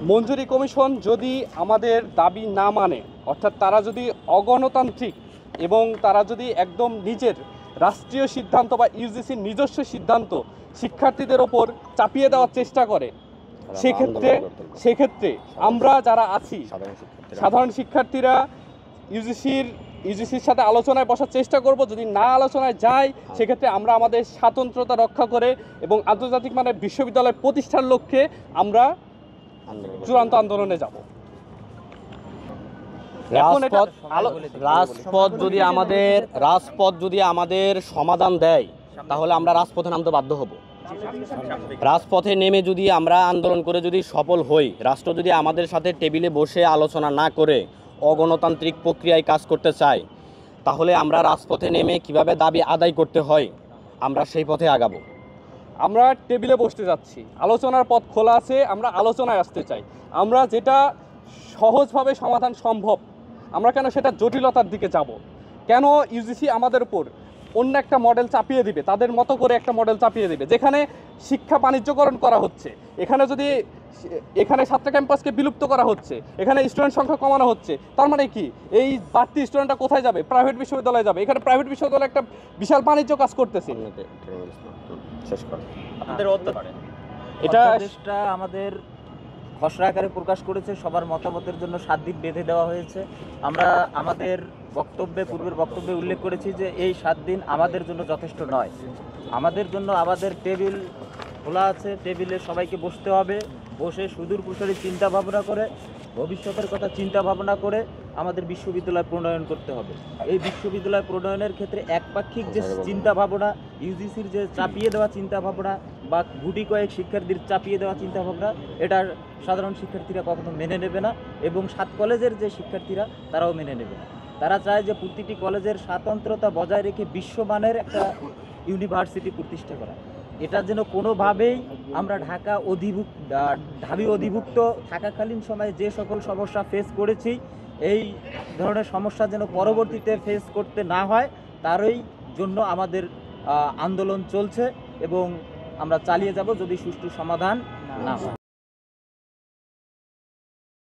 মঞ্জুরি commission যদি আমাদের দাবি না মানে, অর্থাৎ তারা যদি অগণতান্ত্রিক এবং তারা যদি একদম নিজের রাষ্ট্রীয় সিদ্ধান্ত বা ইউজিসির নিজস্ব সিদ্ধান্ত শিক্ষার্থীদের ওপর চাপিয়ে দেওয়ার চেষ্টা করে, সেক্ষেত্রে আমরা যারা আছি সাধারণ শিক্ষার্থীরা ইউজিসির সাথে আলোচনায় বসার চেষ্টা করব। যদি না আলোচনায় যায়, সেক্ষেত্রে আমরা আমাদের স্বাতন্ত্রতা রক্ষা করে এবং আন্তর্জাতিক মানের বিশ্ববিদ্যালয় প্রতিষ্ঠার লক্ষ্যে আমরা চূড়ান্ত আন্দোলনে যাব। রাজপথ যদি আমাদের সমাধান দেয়, তাহলে আমরা রাজপথে নামতে বাধ্য হব। রাজপথে নেমে যদি আমরা আন্দোলন করে যদি সফল হই, রাষ্ট্র যদি আমাদের সাথে টেবিলে বসে আলোচনা না করে অগণতান্ত্রিক প্রক্রিয়ায় কাজ করতে চায়, তাহলে আমরা রাজপথে নেমে কিভাবে দাবি আদায় করতে হয় আমরা সেই পথে আগাবো। আমরা টেবিলে বসতে যাচ্ছি, আলোচনার পথ খোলা আছে, আমরা আলোচনায় আসতে চাই। আমরা যেটা সহজভাবে সমাধান সম্ভব, আমরা কেন সেটা জটিলতার দিকে যাব? কেন ইউজিসি আমাদের উপর অন্য একটা মডেল চাপিয়ে দিবে, তাদের মতো করে একটা মডেল চাপিয়ে দিবে, যেখানে শিক্ষা বাণিজ্যকরণ করা হচ্ছে, এখানে ছাত্র ক্যাম্পাসকে বিলুপ্ত করা হচ্ছে, এখানে স্টুডেন্ট সংখ্যা কমানো হচ্ছে। তার মানে কি, এই বাড়তি স্টুডেন্টটা কোথায় যাবে? প্রাইভেট বিশ্ববিদ্যালয়ে যাবে। এখানে প্রাইভেট বিশ্ববিদ্যালয় একটা বিশাল বাণিজ্য কাজ করতেছে। এটা আমাদের খসড়া আকারে প্রকাশ করেছে, সবার মতামতের জন্য 7 দিন বেঁধে দেওয়া হয়েছে। আমরা আমাদের পূর্বের বক্তব্যে উল্লেখ করেছি যে এই 7 দিন আমাদের জন্য যথেষ্ট নয়। আমাদের জন্য আমাদের টেবিল খোলা আছে, টেবিলে সবাইকে বসতে হবে, বসে সুদূর প্রসারী চিন্তা ভাবনা করে, ভবিষ্যতের কথা চিন্তা ভাবনা করে আমাদের বিশ্ববিদ্যালয় প্রণয়ন করতে হবে। এই বিশ্ববিদ্যালয় প্রণয়নের ক্ষেত্রে একপাক্ষিক যে চিন্তা ভাবনা, ইউজিসির যে চাপিয়ে দেওয়া চিন্তা ভাবনা বা গুটি কয়েক শিক্ষার্থীর চাপিয়ে দেওয়া চিন্তা ভাবনা, এটা সাধারণ শিক্ষার্থীরা কখনো মেনে নেবে না এবং 7 কলেজের যে শিক্ষার্থীরা তারাও মেনে নেবে না। তারা চায় যে প্রতিটি কলেজের স্বাতন্ত্রতা বজায় রেখে বিশ্বমানের একটা ইউনিভার্সিটি প্রতিষ্ঠা করা। এটা যেন কোনোভাবেই আমরা ঢাবি অধিভুক্ত থাকাকালীন সময়ে যে সকল সমস্যা ফেস করেছি, এই ধরনের সমস্যা যেন পরবর্তীতে ফেস করতে না হয়, তারই জন্য আমাদের আন্দোলন চলছে এবং আমরা চালিয়ে যাব যদি সুষ্ঠু সমাধান না হয়।